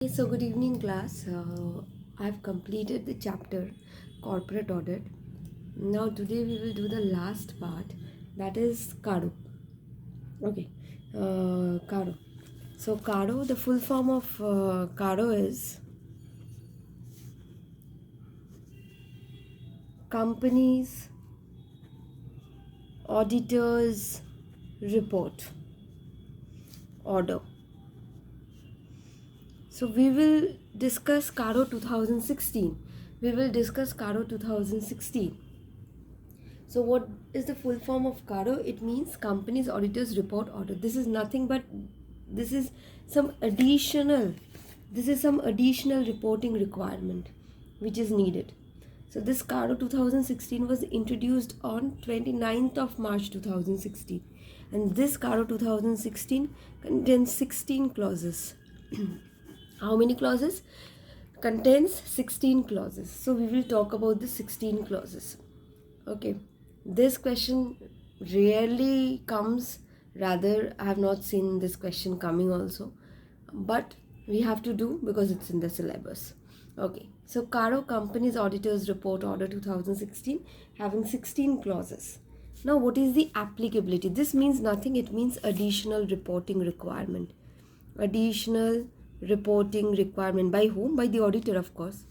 So good evening class. I've completed the chapter corporate audit. Now today we will do the last part, that is CADO. Okay, CADO. So CADO, the full form of CADO is Companies Auditors Report Order. So we will discuss CADO 2016. We will discuss CADO 2016. So what is the full form of CADO? It means Companies Auditors Report Order. This is nothing but this is some additional reporting requirement which is needed. So this CADO 2016 was introduced on 29th of March 2016, and this CADO 2016 contains 16 clauses. How many clauses? Contains 16 clauses. So we will talk about the 16 clauses. Okay, this question rarely comes, rather I have not seen this question coming also, but we have to do because it's in the syllabus. Okay, so CADO Companies Auditors Report Order 2016 having 16 clauses. Now what is the applicability? This means nothing, it means additional reporting requirement. Additional reporting requirement by whom? By the auditor, of course.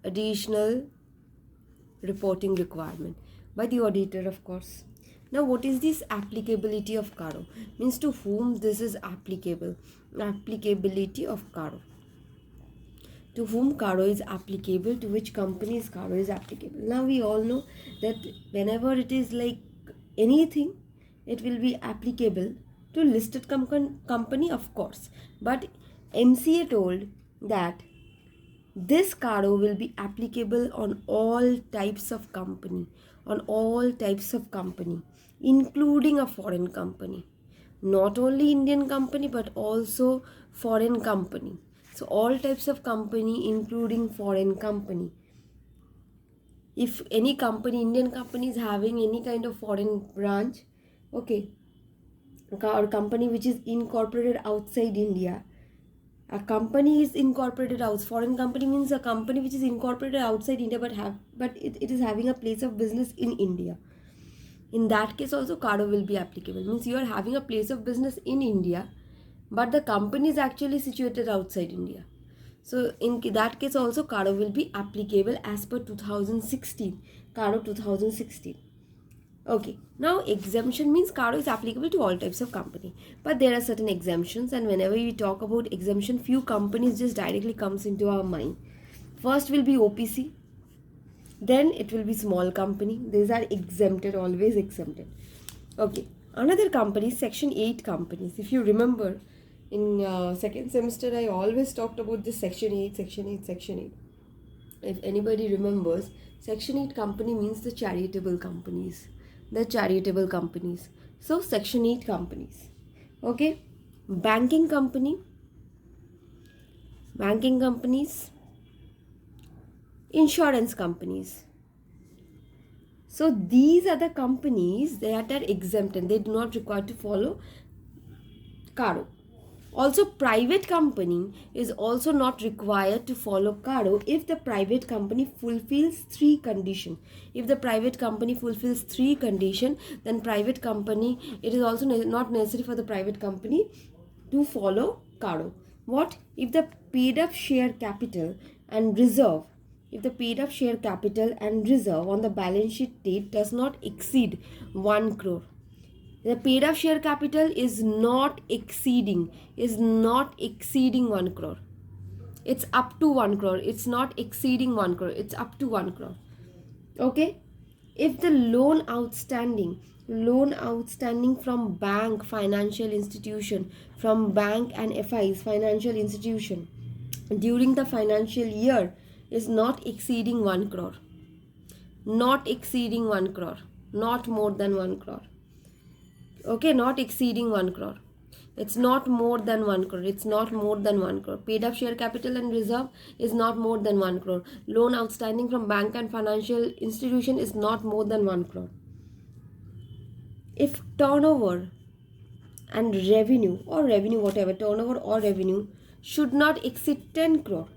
Additional reporting requirement by the auditor, of course. Now what is this applicability of CADO? Means to whom this is applicable. Applicability of CADO. To whom CADO is applicable, to which companies CADO is applicable. Now we all know that whenever it is like anything, it will be applicable to listed company, of course. But MCA told that this CADO will be applicable on all types of company, including a foreign company. Not only Indian company but also foreign company. So all types of company including foreign company. If any company, Indian company is having any kind of foreign branch, okay, or company which is incorporated outside India, a company is incorporated out. Foreign company means a company which is incorporated outside India but it is having a place of business in India. In that case also CADO will be applicable. Means you are having a place of business in India, but the company is actually situated outside India. So in that case also CADO will be applicable as per 2016. CADO 2016. Okay, now exemption means CADO is applicable to all types of company, but there are certain exemptions, and whenever we talk about exemption, few companies just directly comes into our mind. First will be OPC, then it will be small company. These are exempted, always exempted. Okay, another company, section 8 companies. If you remember, in second semester I always talked about this section 8. If anybody remembers, section 8 company means the charitable companies. So section 8 companies. Okay, banking companies, insurance companies. So these are the companies that are exempt and they do not require to follow CADO. Also, private company is also not required to follow CADO if the private company fulfills 3 conditions. If the private company fulfills 3 conditions, then private company, it is also not necessary for the private company to follow CADO. What? If the paid up share capital and reserve on the balance sheet date does not exceed 1 crore. The paid up share capital is not exceeding 1 crore. It's up to 1 crore. It's not exceeding 1 crore. It's up to 1 crore. Okay. If the loan outstanding from bank, financial institution, from bank and FIs, financial institution, during the financial year is not exceeding 1 crore. Not more than 1 crore. Okay, not exceeding 1 crore. It's not more than 1 crore. Paid up share capital and reserve is not more than 1 crore. Loan outstanding from bank and financial institution is not more than 1 crore. If turnover and revenue, turnover or revenue should not exceed 10 crore.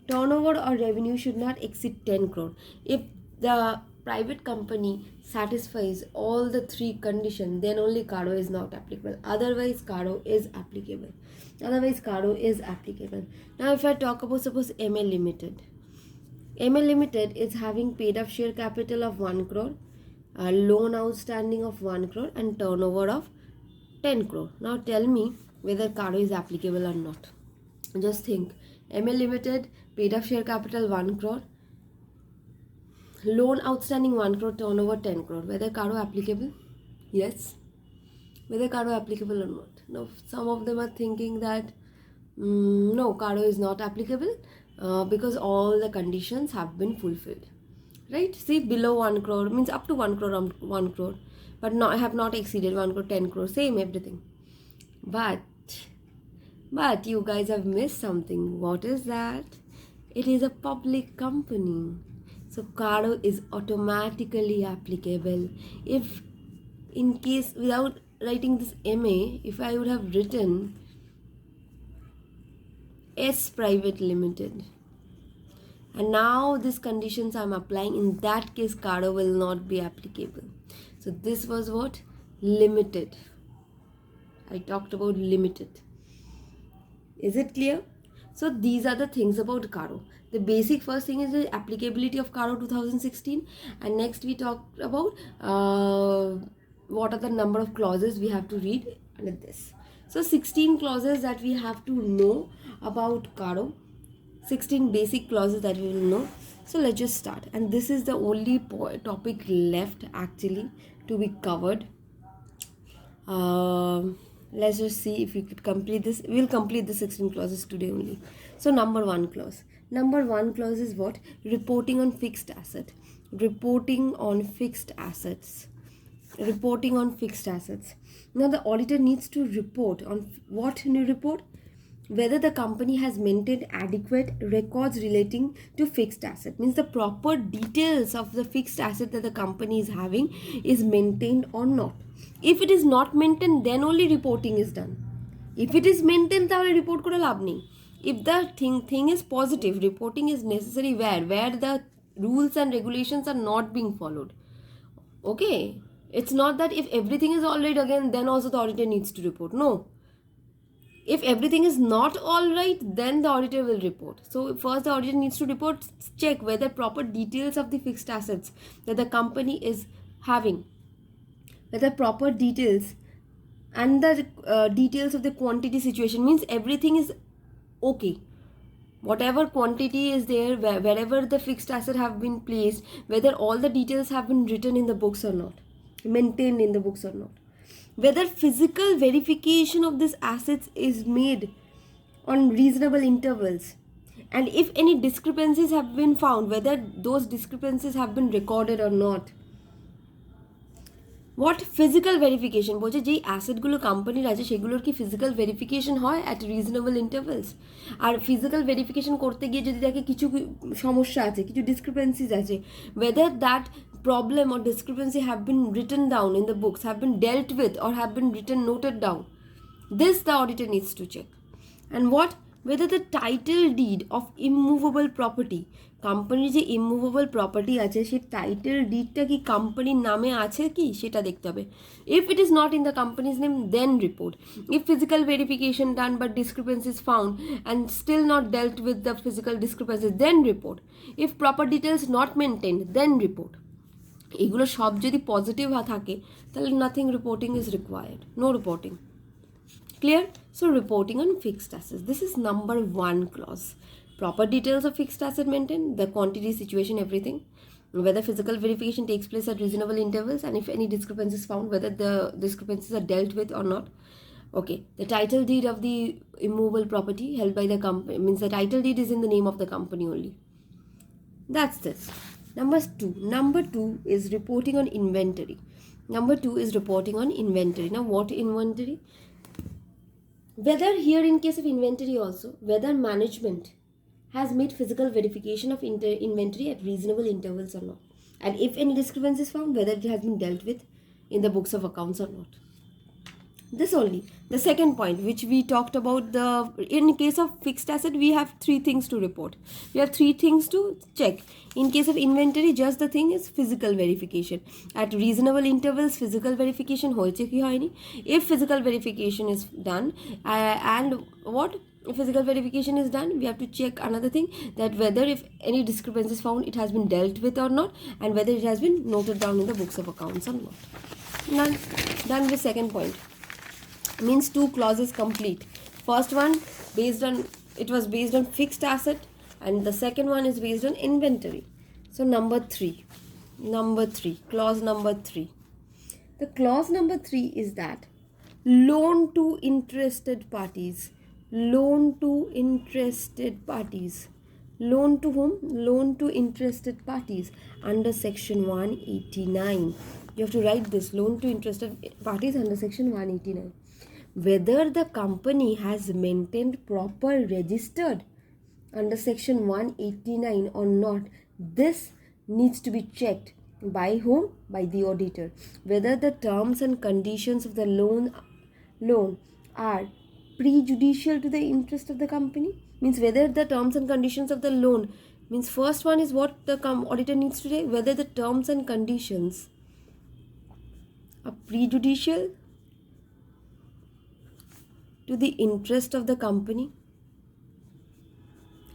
Turnover or revenue should not exceed 10 crore. If the private company satisfies all the three conditions, then only CARO is not applicable. Otherwise, CARO is applicable. Now, if I talk about, suppose, ML Limited. ML Limited is having paid up share capital of 1 crore, a loan outstanding of 1 crore, and turnover of 10 crore. Now tell me whether CARO is applicable or not. Just think. ML Limited, paid up share capital 1 crore, loan outstanding 1 crore, turnover 10 crore. Whether CARO applicable? Yes. Whether CARO applicable or not. Now some of them are thinking that no, CARO is not applicable because all the conditions have been fulfilled. Right? See, below 1 crore means up to 1 crore, 1 crore, but not have not exceeded 1 crore, 10 crore, same everything. But you guys have missed something. What is that? It is a public company. So CARO is automatically applicable. If in case, without writing this MA, if I would have written S Private Limited, and now these conditions I'm applying, in that case CARO will not be applicable. So this was what? Limited. I talked about limited. Is it clear? So these are the things about CARO. The basic first thing is the applicability of CARO 2016, and next we talked about what are the number of clauses we have to read under this. So 16 clauses that we have to know about CARO. 16 basic clauses that we will know. So let's just start, and this is the only topic left actually to be covered. Let's just see if we could complete this. We'll complete the 16 clauses today only. So number one clause is what? Reporting on fixed asset. Reporting on fixed assets. Now the auditor needs to report on what? New report? Whether the company has maintained adequate records relating to fixed asset. Means the proper details of the fixed asset that the company is having is maintained or not. If it is not maintained, then only reporting is done. If it is maintained, তাহলে report করে লাভ নেই. If the thing is positive, reporting is necessary where the rules and regulations are not being followed. Okay, it's not that if everything is all right again, then also the auditor needs to report. No. If everything is not all right, then the auditor will report. So first the auditor needs to report, check whether proper details of the fixed assets that the company is having, whether proper details and the details of the quantity situation, means everything is okay. Whatever quantity is there, wherever the fixed asset have been placed, whether all the details have been written in the books or not, maintained in the books or not. Whether physical verification of these assets is made on reasonable intervals, and if any discrepancies have been found, whether those discrepancies have been recorded or not. What physical verification? বলছে যেই অ্যাসেটগুলো কোম্পানির আছে সেগুলোর কি physical verification হয় at reasonable intervals? আর physical verification করতে গিয়ে যদি দেখে কিছু সমস্যা আছে, কিছু ডিসক্রিপেন্সিজ আছে, whether that problem or discrepancy have been written down in the books, have been dealt with, or have been written, noted down. This the auditor needs to check. And what? Whether the title deed of immovable property, কোম্পানির যে immovable property আছে সেই title ডিডটা কি কোম্পানির নামে আছে কি সেটা দেখতে হবে. If it is not in the company's name, then report. If physical verification done but discrepancies found and still not dealt with the physical discrepancies, then report. If proper details not maintained, then report. এগুলো সব যদি positive থাকে তাহলে nothing reporting is required, no reporting. Clear? So reporting on fixed assets. This is number one clause. Proper details of fixed asset maintained, the quantity, situation, everything. Whether physical verification takes place at reasonable intervals, and if any discrepancies found, whether the discrepancies are dealt with or not. Okay, the title deed of the immovable property held by the company, means the title deed is in the name of the company only. That's this. Number two is reporting on inventory. Now what inventory? Whether here in case of inventory also, whether management has made physical verification of inventory at reasonable intervals or not, and if any discrepancy is found, whether it has been dealt with in the books of accounts or not. This only. The second point which we talked about, in case of fixed asset we have three things to report. We have three things to check. In case of inventory, just the thing is physical verification. At reasonable intervals physical verification hoyeche ki hoyni. If physical verification is done, and what? If physical verification is done, we have to check another thing, that whether if any discrepancy is found, it has been dealt with or not, and whether it has been noted down in the books of accounts or not. Done with second point. Means two clauses complete. First one was based on fixed asset, and the second one is based on inventory. So number three, clause number 3. The clause number 3 is that loan to interested parties. Loan to whom? Loan to interested parties under section 189. You have to write this, loan to interested parties under section 189. Whether the company has maintained proper registered under section 189 or not, this needs to be checked. By whom? By the auditor. Whether the terms and conditions of the loan are prejudicial to the interest of the company, means whether the terms and conditions of the loan, means first one is what the auditor needs to check, whether the terms and conditions are prejudicial to the interest of the company,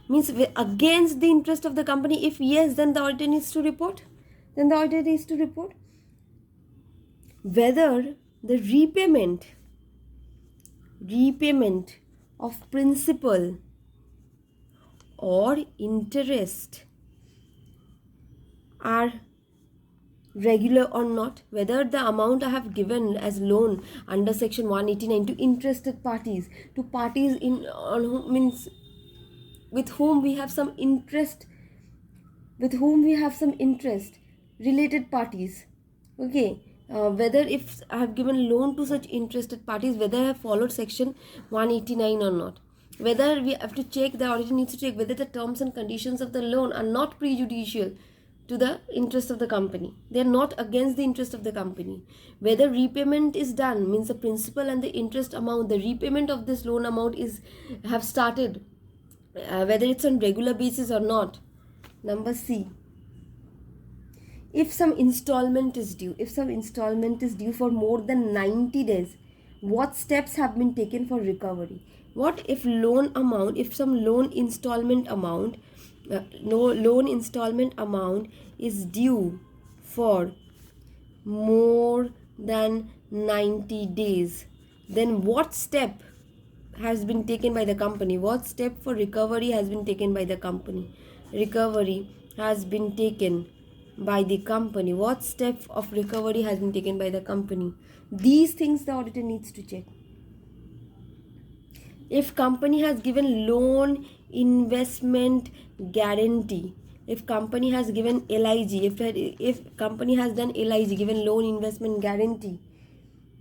means against the interest of the company. If yes, then the auditor needs to report. Whether the repayment of principal or interest are regular or not, whether the amount I have given as loan under section 189 to interested parties, to parties means with whom we have some interest, related parties, okay. Whether if I have given loan to such interested parties, whether I have followed section 189 or not. Whether we have to check, the auditor needs to check whether the terms and conditions of the loan are not prejudicial to the interest of the company. They are not against the interest of the company. Whether repayment is done, means the principal and the interest amount, the repayment of this loan amount have started, whether it's on regular basis or not. Number C. If some installment is due for more than 90 days, what steps have been taken for recovery? What if some loan installment amount is due for more than 90 days, then what step has been taken by the company? What step for recovery has been taken by the company? What step of recovery has been taken by the company? These things the auditor needs to check. If company has given loan investment guarantee, if company has given LIG, if company has done LIG, given loan investment guarantee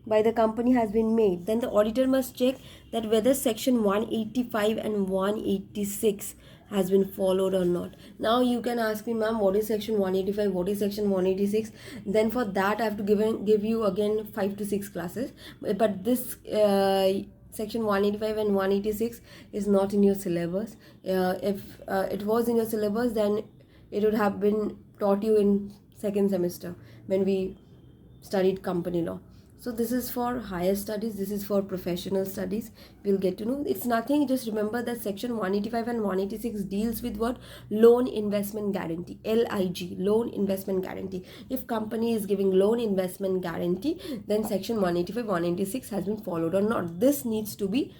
by the company has been made, then the auditor must check that whether section 185 and 186 has been followed or not. Now you can ask me, ma'am, what is section 185, what is section 186? Then for that I have to give you again 5 to 6 classes, but this section 185 and 186 is not in your syllabus. If it was in your syllabus, then it would have been taught you in second semester when we studied company law. So this is for higher studies, this is for professional studies. We'll get to know. It's nothing, just remember that section 185 and 186 deals with what? Loan investment guarantee, LIG, loan investment guarantee. If company is giving loan investment guarantee, then section 185, 186 has been followed or not. This needs to be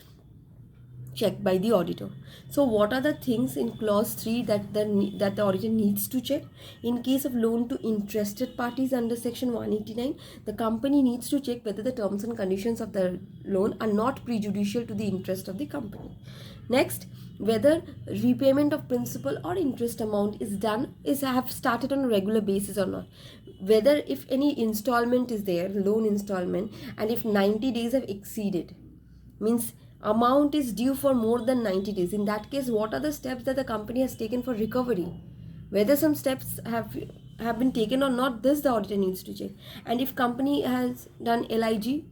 checked by the auditor. So what are the things in clause 3 that the auditor needs to check? In case of loan to interested parties under section 189, the company needs to check whether the terms and conditions of the loan are not prejudicial to the interest of the company. Next, whether repayment of principal or interest amount have started on a regular basis or not. Whether if any installment is there, loan installment, and if 90 days have exceeded, means amount is due for more than 90 days. In that case, what are the steps that the company has taken for recovery? Whether some steps have been taken or not, this the auditor needs to check. And if company has done LIG,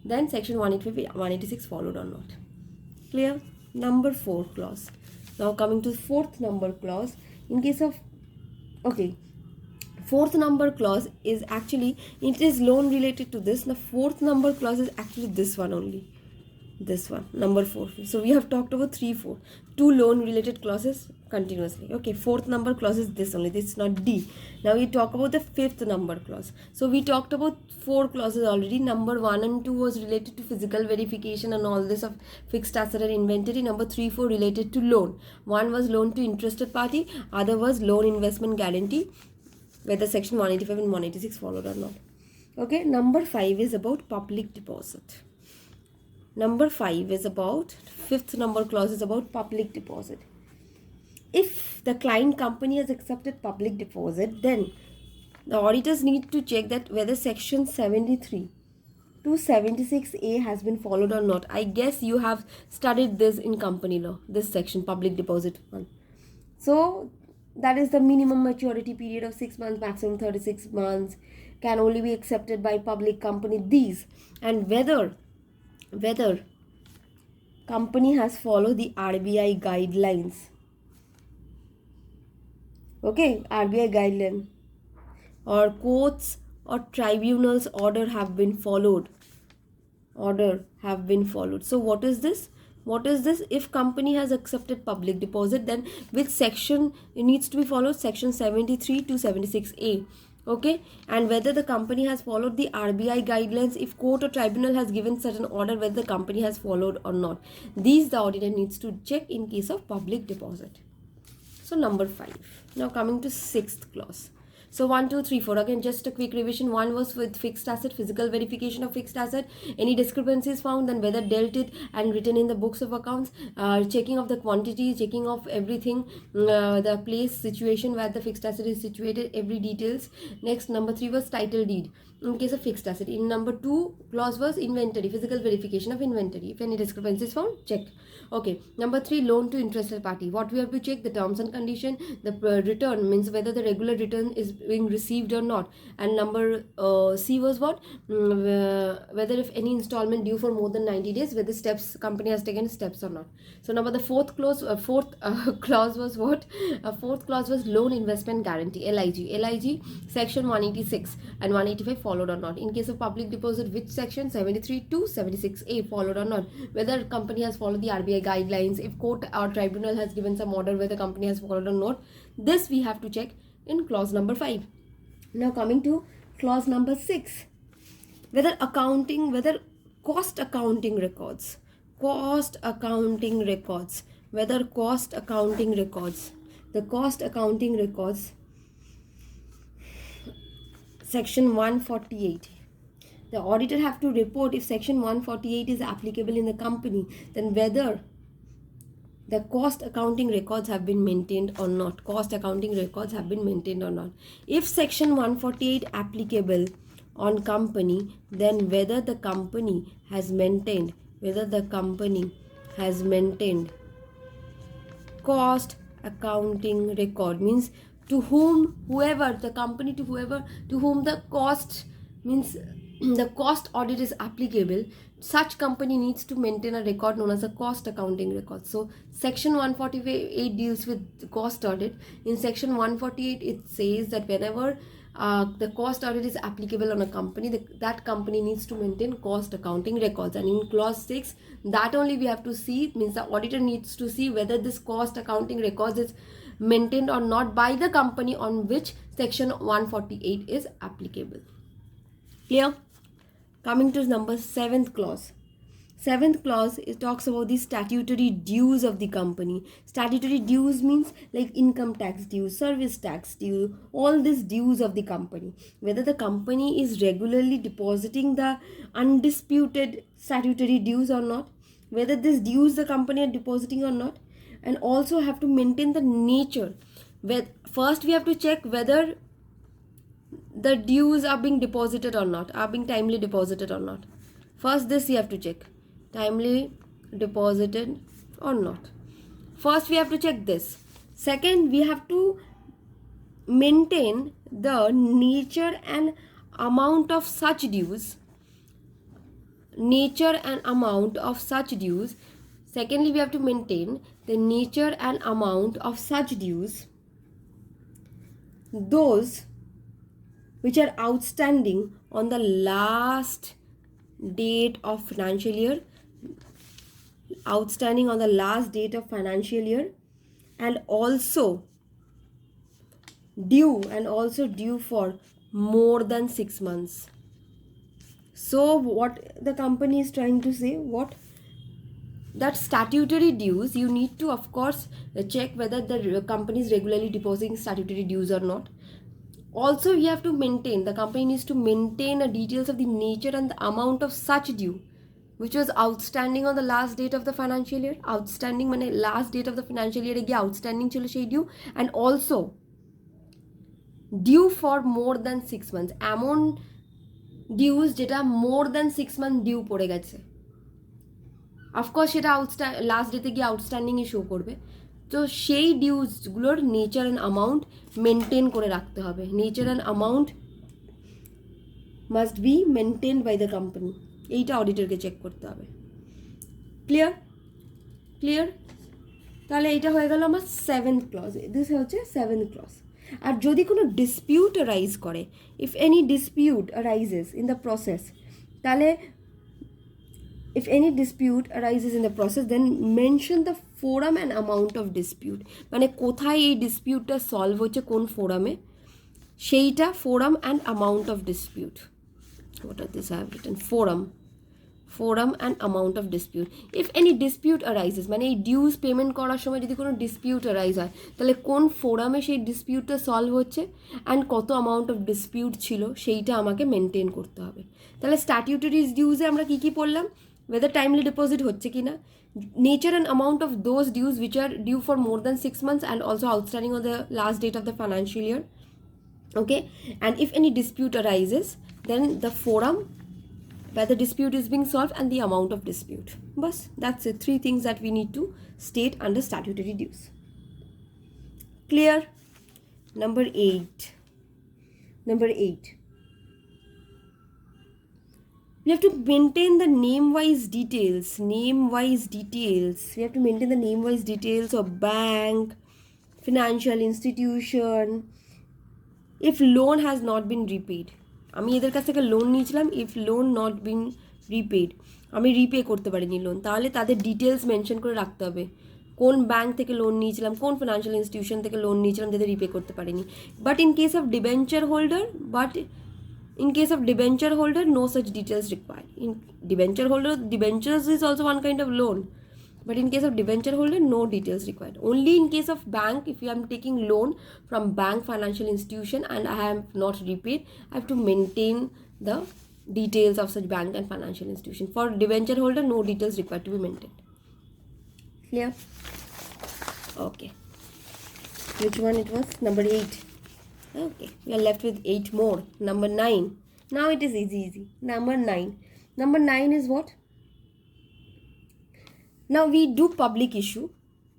then section 185, 186 followed or not. Clear? Number 4 clause. Now coming to fourth number clause. In case of, okay, fourth number clause is actually, it is loan related to this. The fourth number clause is actually this one only. This one, number 4. So we have talked about 2 loan related clauses continuously. Okay, fourth number clause is this only. This is not D. Now we talk about the fifth number clause. So we talked about 4 clauses already. Number 1 and 2 was related to physical verification and all this of fixed asset and inventory. Number 3, 4 related to loan. One was loan to interested party, other was loan investment guarantee, whether section 185 and 186 followed or not. Okay, number 5 is about public deposit. Number 5 is about, fifth number clause is about public deposit. If the client company has accepted public deposit, then the auditors need to check that whether section 73 to 76A has been followed or not. I guess you have studied this in company law, this section, public deposit one. So that is the minimum maturity period of 6 months, maximum 36 months, can only be accepted by public company, these, and whether company has followed the RBI guidelines. Okay, RBI guideline or courts or tribunals order have been followed. So what is this? If company has accepted public deposit, then which section it needs to be followed? Section 73 to 76A. Okay, and whether the company has followed the RBI guidelines, if court or tribunal has given certain order, whether the company has followed or not. These the auditor needs to check in case of public deposit. So number 5. Now coming to sixth clause. So 1, 2, 3, 4. Again, just a quick revision. 1 was with fixed asset, physical verification of fixed asset. Any discrepancies found, then whether dealt it and written in the books of accounts. Checking of the quantity, checking of everything, the place, situation where the fixed asset is situated, every details. Next, number 3 was title deed in case of fixed asset. In number 2 clause was inventory, physical verification of inventory. If any discrepancies found, check. Okay, number 3, loan to interested party. What we have to check? The terms and condition. The return means whether the regular return is being received or not. And number C was what? Whether if any installment due for more than 90 days, whether steps company has taken steps or not. So number the fourth clause was what? Fourth clause was loan investment guarantee, LIG section 186 and 185 followed or not. In case of public deposit, which section? 73 to 76A followed or not. Whether company has followed the RBI guidelines, if court or tribunal has given some order, whether company has followed or not. This we have to check in clause number 5. Now coming to clause number 6. Whether cost accounting records. Whether cost accounting records. The cost accounting records. Section 148. The auditor have to report if section 148 is applicable in the company, then whether the cost accounting records have been maintained or not. If section 148 applicable on company, then whether the company has maintained cost accounting record, means to whom the cost, means the cost audit is applicable, such company needs to maintain a record known as a cost accounting record. So section 148 deals with cost audit. In section 148 it says that whenever the cost audit is applicable on a company, that company needs to maintain cost accounting records. And in clause 6, that only we have to see, means the auditor needs to see whether this cost accounting records is maintained or not by the company on which section 148 is applicable. Clear? Coming to number 7th clause. 7th clause, it talks about the statutory dues of the company. Statutory dues means like income tax due, service tax due, all these dues of the company. Whether the company is regularly depositing the undisputed statutory dues or not, whether these dues the company are depositing or not, and also have to maintain the nature. First we have to check whether the dues are being deposited or not, are being timely deposited or not. First this you have to check, timely deposited or not. First we have to check this. Second, we have to maintain the nature and amount of such dues nature and amount of such dues. Secondly, we have to maintain the nature and amount of such dues, those which are outstanding on the last date of financial year, outstanding on the last date of financial year, and also due for more than 6 months. So what the company is trying to say, what that statutory dues, you need to of course check whether the company is regularly depositing statutory dues or not. Also, you have to maintain, the company needs to maintain the details of the nature and the amount of such due which was outstanding on the last date of the financial year. Outstanding মানে last date of the financial year গিয়ে outstanding ছিল সেই due, and also due for more than 6 months. এমন dues যেটা more than 6 months due পড়ে গেছে, of course সেটা last ডেতে গিয়ে আউটস্ট্যান্ডিংয়ে শো করবে। তো সেই ডিউজগুলোর নেচার অ্যান্ড অ্যামাউন্ট মেনটেন করে রাখতে হবে। Nature and amount must be maintained by the company, এইটা অডিটরকে চেক করতে হবে। ক্লিয়ার? ক্লিয়ার? তাহলে এইটা হয়ে গেল আমার 7th ক্লজ। দিস হচ্ছে 7th ক্লজ। আর যদি কোনো ডিসপিউট অ্যারাইজ করে, if any dispute arises in the process, তাহলে if any dispute arises in the process, then mention the forum and amount of dispute. মানে কোথায় এই ডিসপিউটটা সলভ হচ্ছে, কোন ফোরামে, সেইটা forum and amount of dispute. What are this I have written? forum and amount of dispute. If any dispute arises, মানে এই dues payment করার সময় যদি কোনো ডিসপিউট অ্যারাইজ হয়, তাহলে কোন ফোরামে সেই ডিসপিউটটা সলভ হচ্ছে অ্যান্ড কত অ্যামাউন্ট অফ ডিসপিউট ছিল, সেইটা আমাকে মেনটেন করতে হবে। তাহলে স্ট্যাটিউটরি ডিউজে আমরা কী কী পড়লাম? whether timely deposit হচ্ছে কি না, nature and amount of those dues which are due for more than 6 months and also outstanding on the last date of the financial year. Okay, and if any dispute arises, then the forum where the dispute is being solved and the amount of dispute. Bas, that's it. 3 things that we need to state under statutory dues. Clear? Number 8. We have to maintain the name-wise details. We have to maintain the name-wise details of bank, financial institution. If loan has not been repaid, আমি এদের কাছ থেকে loan নিয়েছিলাম, if loan not been repaid, আমি repay করতে পারিনি loan, তাহলে তাদের ডিটেলস মেনশন করে রাখতে হবে। কোন ব্যাংক থেকে লোন নিয়েছিলাম, কোন ফিনান্সিয়াল ইনস্টিটিউশন থেকে লোন নিয়েছিলাম, যাদের রিপে করতে পারিনি। But in case of debenture holder, in case of debenture holder, no such details required. In debenture holder, debentures is also one kind of loan, but in case of debenture holder, no details required. Only in case of bank, if you am taking loan from bank financial institution and I have not repaid, I have to maintain the details of such bank and financial institution. For debenture holder, no details required to be maintained. Clear? Okay. Which one it was? Number 8. Okay, we are left with 8 more. Number 9. Now it is easy. Number 9 is what? Now we do public issue,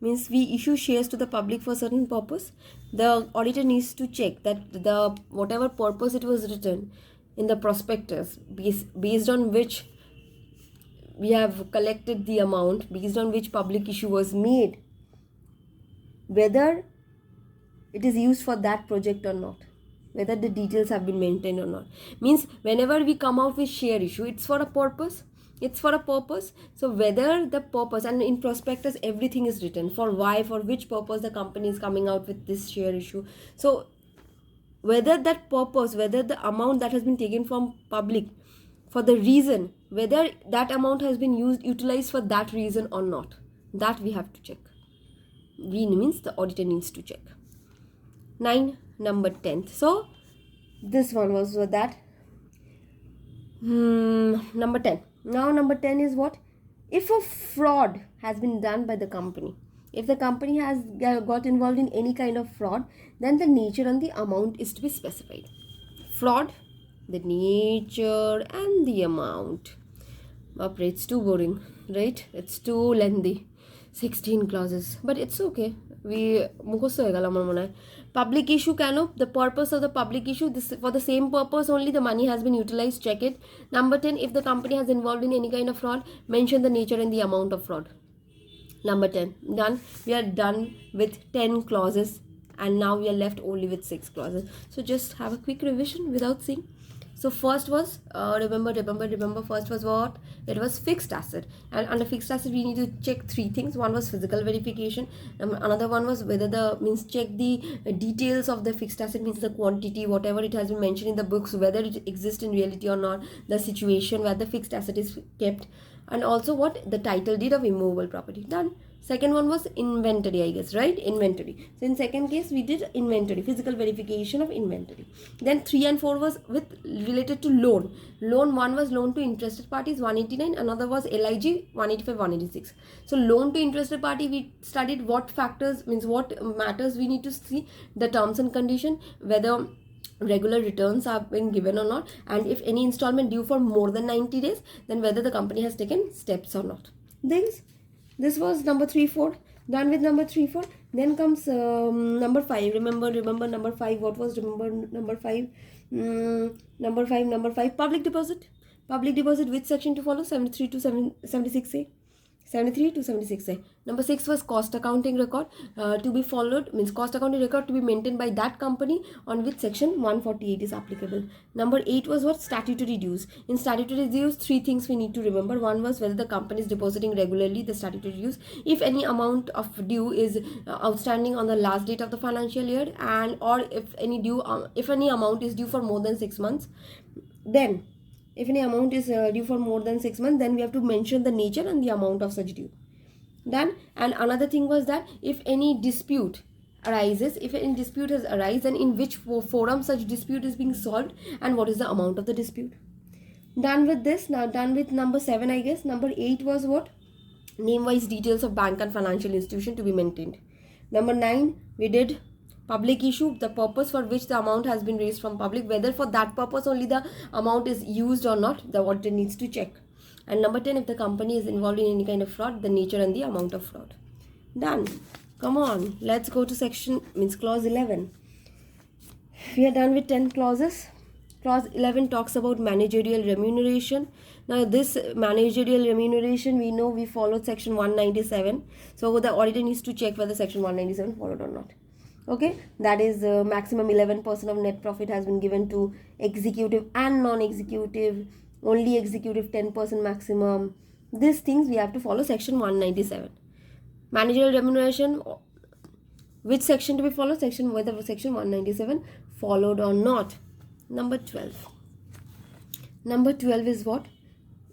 means we issue shares to the public for certain purpose. The auditor needs to check that the whatever purpose it was written in the prospectus, based on which we have collected the amount, based on which public issue was made, whether it is used for that project or not, whether the details have been maintained or not. Means whenever we come out with share issue, it's for a purpose. So whether the purpose, and in prospectus everything is written, for why, for which purpose the company is coming out with this share issue. So whether that purpose, whether the amount that has been taken from public for the reason, whether that amount has been utilized for that reason or not, that we have to check. We means the auditor needs to check. 9, number 10th. So this one was that. Number 10. Now number 10 is what? If a fraud has been done by the company, if the company has got involved in any kind of fraud, then the nature and the amount is to be specified. Fraud, the nature and the amount. It's too boring, right? It's too lengthy. 16 clauses, but it's okay. মুখস্থ হয়ে গেল আমার মনে হয়। Public issue কেন? The purpose of the public issue, this for the same purpose only the money has been utilized, check it. Number 10, if the company has involved in any kind of fraud, mention the nature and the amount of fraud. Number 10, done. We are done with 10 clauses and now we are left only with 6 clauses. So just have a quick revision without seeing. So first was remember first was what? It was fixed asset, and under fixed asset we need to check 3 things. One was physical verification, another one was whether the means check the details of the fixed asset, means the quantity, whatever it has been mentioned in the books, whether it exists in reality or not, the situation where the fixed asset is kept, and also what? The title deed of immovable property. Done. Second one was inventory, I guess, right? Inventory. So in second case we did inventory, physical verification of inventory. Then 3 and 4 was with related to loan. One was loan to interested parties, 189. Another was LIG, 185, 186. So loan to interested party, we studied what factors, means what matters we need to see, the terms and condition, whether regular returns are being given or not, and if any installment due for more than 90 days, then whether the company has taken steps or not. This was number 3 4. Done with number 3 4. Then comes number 5. Remember number 5. What was number 5? Number 5, public deposit. Public deposit, which section to follow? 73 to 76A. 73 to 76A. Number 6 was cost accounting record to be followed, means cost accounting record to be maintained by that company, on which section 148 is applicable. Number 8 was what? Statutory dues. In statutory dues, 3 things we need to remember. One was whether the company is depositing regularly the statutory dues, if any amount of due is outstanding on the last date of the financial year, and or if any amount is due for more than 6 months. Then if any amount is due for more than 6 months, then we have to mention the nature and the amount of such due. Done. And another thing was that if any dispute arises, if any dispute has arisen, then in which forum such dispute is being solved, and what is the amount of the dispute. Done with this. Now done with number 7, I guess. Number 8 was what? Name wise details of bank and financial institution to be maintained. Number 9, we did public issue, the purpose for which the amount has been raised from public, whether for that purpose only the amount is used or not, the what it needs to check. And number 10, if the company is involved in any kind of fraud, the nature and the amount of fraud. Done. Come on, let's go to section, means clause 11. We are done with 10 clauses. Clause 11 talks about managerial remuneration. Now this managerial remuneration, we know we followed section 197. So the auditor needs to check whether section 197 followed or not. Okay, that is maximum 11% of net profit has been given to executive and non-executive, only executive 10% maximum. These things we have to follow section 197. Managerial remuneration, which section to be followed? Whether section 197 followed or not. Number 12 is what?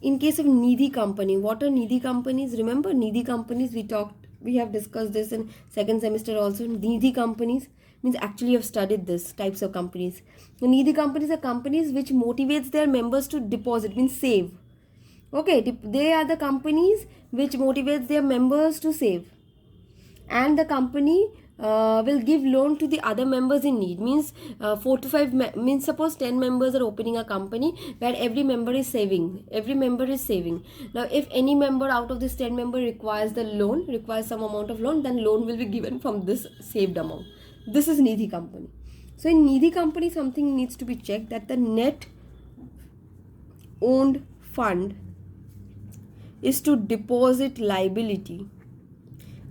In case of needy company, what are needy companies? Remember needy companies, we have discussed this in second semester also. Needy companies means, actually you have studied this types of companies. The needy companies are companies which motivates their members to deposit, means save. Okay, they are the companies which motivates their members to save, and the company will give loan to the other members in need, means 4 to 5 means suppose 10 members are opening a company where every member is saving. Now if any member out of this 10 member requires some amount of loan, then loan will be given from this saved amount. This is needy company. So in needy company, something needs to be checked, that the net owned fund is to deposit liability.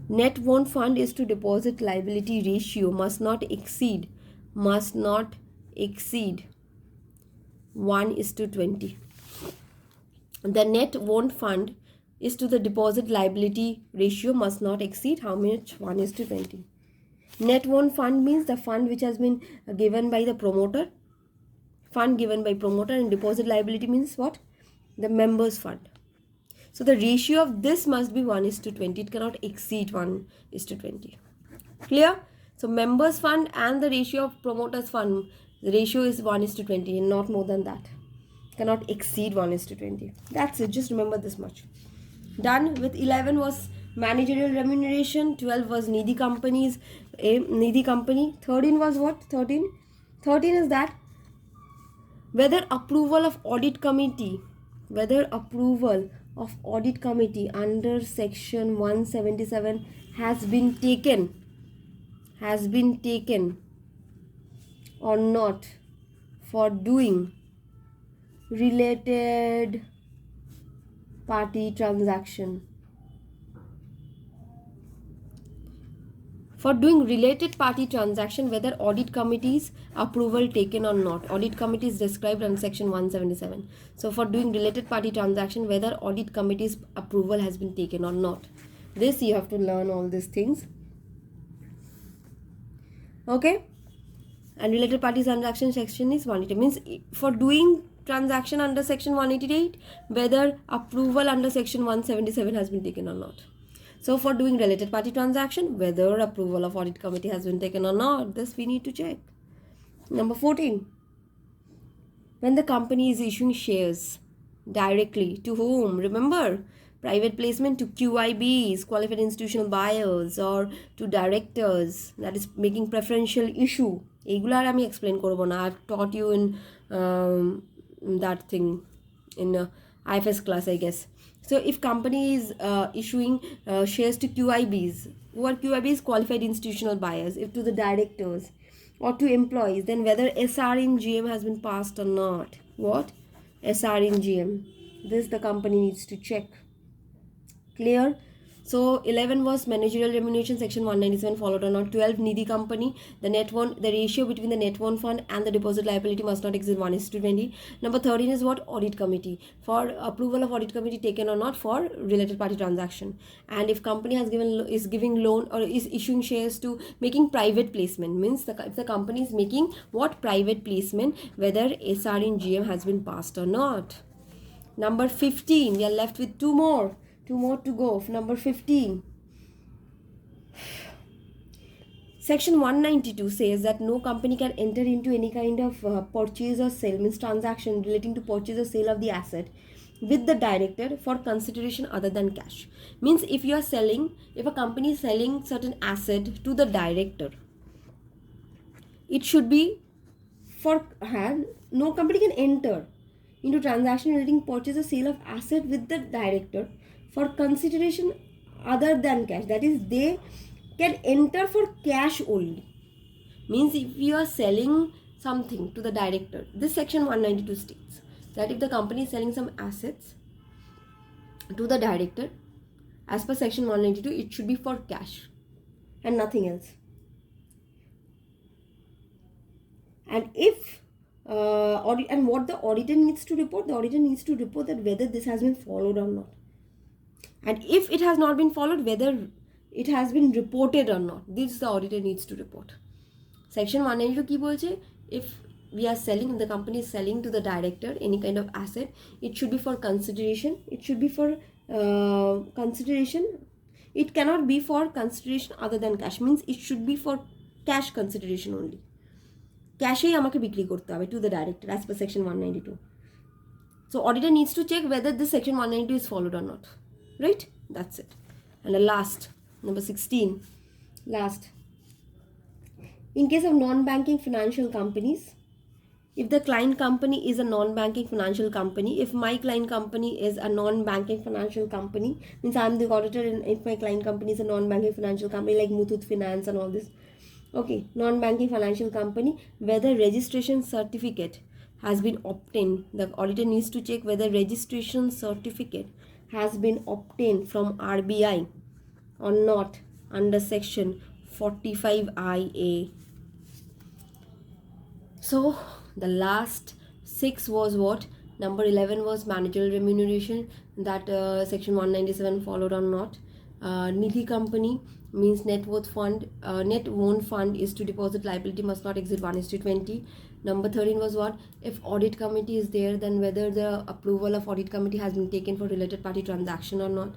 Net owned fund is to deposit liability ratio must not exceed 1:20. The net owned fund is to the deposit liability ratio must not exceed how much? 1:20. Net owned fund means the fund which has been given by the promoter. And deposit liability means what? The members fund. So the ratio of this must be 1:20. It cannot exceed 1:20. Clear? So members fund and the ratio of promoters fund, the ratio is 1:20 and not more than that. Cannot exceed 1:20. That's it. Just remember this much. Done with 11 was managerial remuneration. 12 was needy companies. Needy company. 13 was what? 13 is that whether approval of audit committee under section 177 has been taken has been taken or not for doing related party transaction. For doing related party transaction, whether audit committee's approval taken or not. Audit committee is described under section 177. So for doing related party transaction, whether audit committee's approval has been taken or not. This you have to learn all these things. Okay. And related party transaction section is 188. Means for doing transaction under section 188, whether approval under section 177 has been taken or not. So for doing related party transaction, whether approval of audit committee has been taken or not, this we need to check. Number 14. When the company is issuing shares directly to whom? Remember, private placement to QIBs, qualified institutional buyers, or to directors, that is making preferential issue. এগুলো আর আমি explain করবো না. I've taught you in that thing in IFS class, I guess. So if company is issuing shares to QIBs, who are QIBs? Qualified institutional buyers. If to the directors or to employees, then whether SR in GM has been passed or not. What? SR in GM. This the company needs to check. Clear? So 11 was managerial remuneration, section 197 followed or not. 12, needy company, the ratio between the net won fund and the deposit liability must not exceed 1:20. Number 13 is what? Audit committee. For approval of audit committee taken or not for related party transaction. And if company is giving loan or is issuing shares to making private placement, means if the company is making what? Private placement, whether SR in GM has been passed or not. Number 15, we are left with two more to go. Number 15. Section 192 says that no company can enter into any kind of purchase or sale, means transaction relating to purchase or sale of the asset with the director for consideration other than cash. Means if a company is selling certain asset to the director, it should be for no company can enter into transaction relating purchase or sale of asset with the director for consideration other than cash. That is, they can enter for cash only. Means if you are selling something to the director, this section 192 states that if the company is selling some assets to the director, as per section 192, it should be for cash and nothing else. And if and what the auditor needs to report? The auditor needs to report that whether this has been followed or not. And if it has not been followed, whether it has been reported or not. This the auditor needs to report. Section 192 ki bolche, if we are selling, the company is selling to the director any kind of asset, it should be for consideration. It should be for consideration. It cannot be for consideration other than cash. Means it should be for cash consideration only. Cash আমাকে বিক্রি করতে হবে to the director as per section 192. So auditor needs to check whether this section 192 is followed or not. Right? That's it. And the last, number 16. Last. In case of non-banking financial companies, if the client company is a non-banking financial company, if my client company is a non-banking financial company, means I am the auditor, and if my client company is a non-banking financial company like Muthoot Finance and all this, okay, non-banking financial company, whether registration certificate has been obtained, the auditor needs to check whether registration certificate has been obtained from RBI or not under section 45IA. So the last 6 was what? Number 11 was managerial remuneration, that section 197 followed or not. Nidhi company means net won fund is to deposit liability must not exceed 1:20. Number 13 was what? If audit committee is there, then whether the approval of audit committee has been taken for related party transaction or not.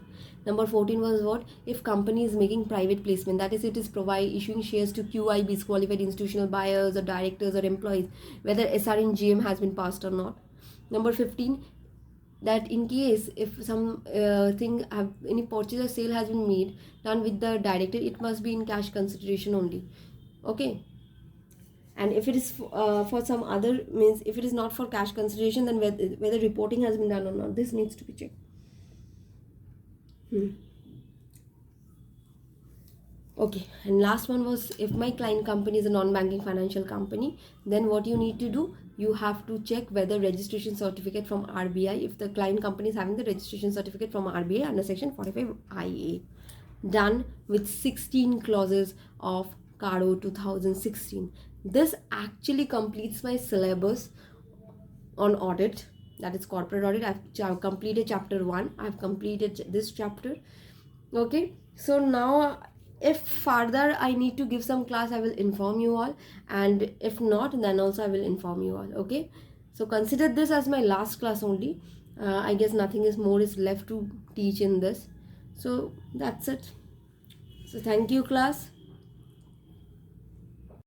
Number 14 was what? If company is making private placement, that is, it is issuing shares to QIBs, qualified institutional buyers or directors or employees, whether SR in GM has been passed or not. Number 15, that in case if some any purchase or sale has been made done with the director, it must be in cash consideration only. Okay. And if it is for some other, means if it is not for cash consideration, then whether reporting has been done or not, this needs to be checked. Okay, and last one was, if my client company is a non-banking financial company, then what you need to do, you have to check whether registration certificate from RBI, if the client company is having the registration certificate from RBI under section 45 IA, done with 16 clauses of CARO 2016. This actually completes my syllabus on audit, that is corporate audit. I've completed chapter 1, I've completed this chapter. Okay, so now if further I need to give some class, I will inform you all, and if not, then also I will inform you all. Okay, so consider this as my last class only. I guess nothing is more is left to teach in this, so that's it. So thank you, class.